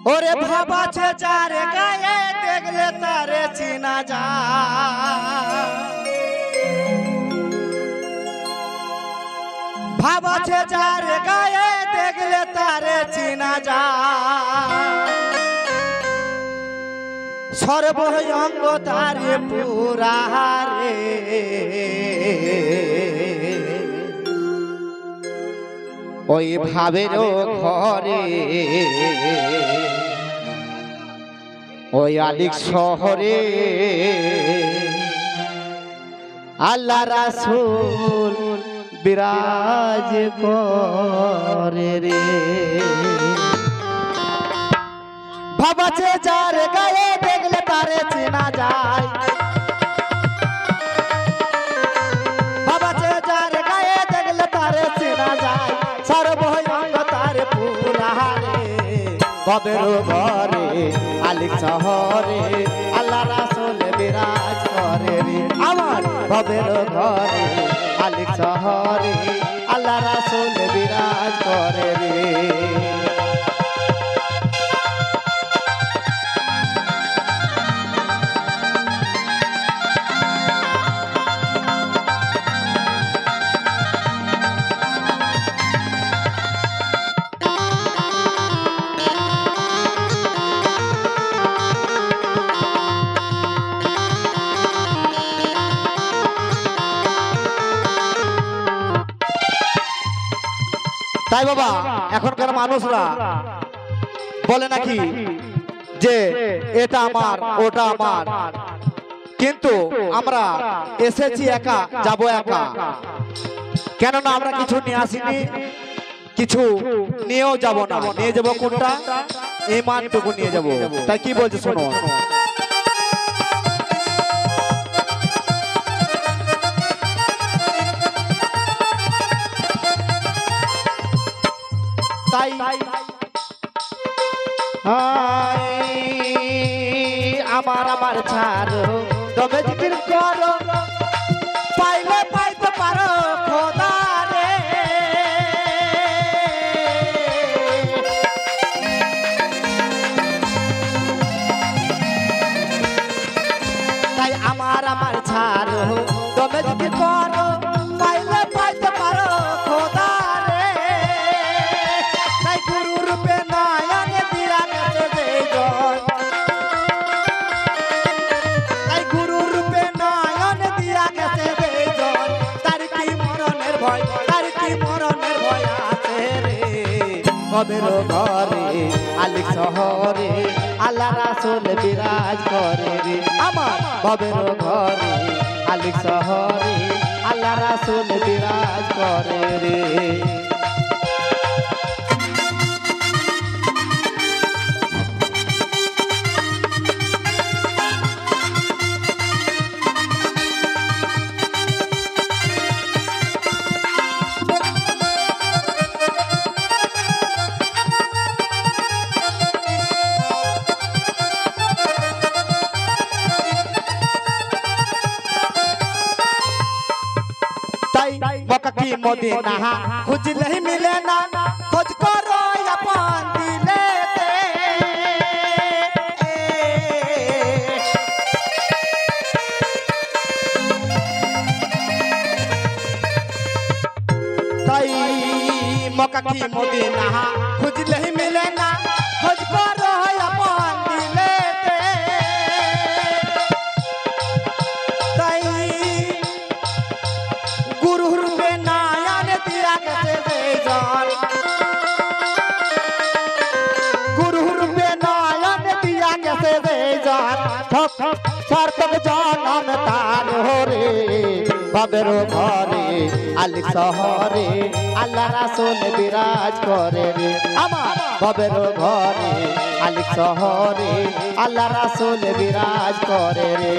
ওরে ভাবা ছে যার গায়ে দেখলে তারে চিনা যায়, ভাবা ছে যার গায়ে দেখলে তারে চিনা যায়, সর্বঙ্গ তারে পুরা রে ওই ভাবের ঘরে ওই আলিক শহরে আল্লাহ রাসূল বিরাজ করে রে। ভাবাছে যার গায়ে দেখলে তারে চেনা যায়, ভাবাছে যার গায়ে দেখলে তারে চেনা যায়, সর্বঙ্গ তারে পুরা রে ভবের ঘরে আলিক শহরে আল্লাহ রাসূল বিরাজ করে রে। আমার ভবের ঘরে আলিক শহরে আল্লাহ রাসূল বিরাজ করে রে। তাই বাবা এখনকার মানুষরা বলে নাকি যে এটা আমার ওটা আমার, কিন্তু আমরা এসেছি একা যাব একা, কেননা আমরা কিছু নিয়ে আসিনি, কিছু নিয়েও যাব না। নিয়ে যাব কোনটা? ঈমানটুকু নিয়ে যাব। তাই কি বলছে শোনো। তাই আমার আমার ছাড়ো তবে জিকির করো, পাইলে পাইতে পারো খোদা রে। তাই আমার আমার ছাড়ো তবে জিকির করো, পাইলে পাইতে পারো খোদা রে। তাই গুরু রূপে নয়নে দিয়া গেছে যেই জন, তাই গুরু রূপে নয়নে দিয়া গেছে যেই জন, তার কি মরণের ভয়, তার কি মরণের ভয় আছে রে। ভবের ঘরে আলিক শহরে আল্লাহ রাসূল বিরাজ করে রে। আমার ভবের ঘরে আলিক শহরে আল্লাহ রাসূল বিরাজ করে রে। मक्का की मदीना खुजले ही मिले ना, खोज करो अपन दिले ताई मक्का की मदीना खुजले ही मिले ना, खोज करो अपन दिले ताई गुरु रूपे नयन दिया गেছে যেই জন, गुरु रूपे नयन दिया गেছে যেই জন, সার্থক জনম তার হরে। ভবের ঘরে আলিক শহরে আল্লাহ রাসূল বিরাজ করে রে। আমার ভবের ঘরে আলিক শহরে আল্লাহ রাসূল বিরাজ করে রে।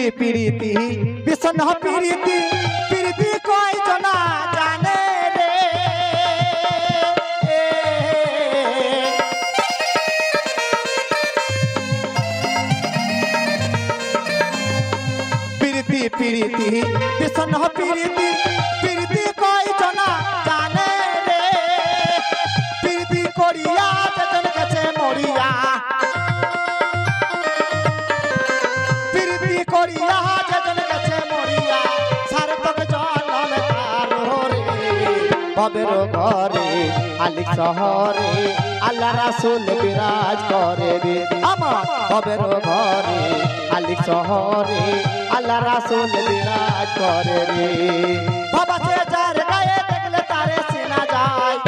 প্রীতি প্রীতি বিষণ প্রীতি প্রীতি কয় জনা জানে রে প্রীতি প্রীতি বিষণ প্রীতি প্রীতি কয় জনা জানে রে প্রীতি করিয়া যেজন গেছে মরিয়া প্রীতি করিয়া যেজন গেছে মরিয়া সার্থক জনম তার রে ভবের ঘরে আলিক শহরে আল্লাহ রাসূল বিরাজ করে রে আমার ভবের ঘরে আলিক শহরে আল্লাহ রাসূল বিরাজ করে রে বাবা সে যার গায়ে দেখলে তারে চেনা যায়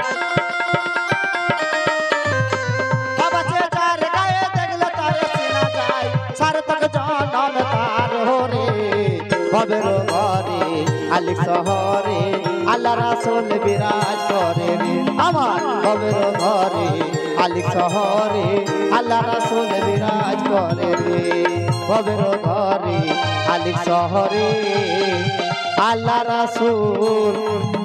বাবা সে যার গায়ে দেখলে তারে চেনা যায় সার্থক জনম তার রে ভবের ঘরে আলিক শহরে আল্লাহ রাসূল বিরাজ করে রে আমার ভবের ঘরে আলিক শহরে আল্লাহ রাসূল বিরাজ করে রে ভবের ঘরে আলিক শহরে আল্লাহ রাসূল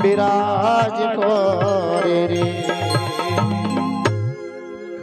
বিরাজ করে রে।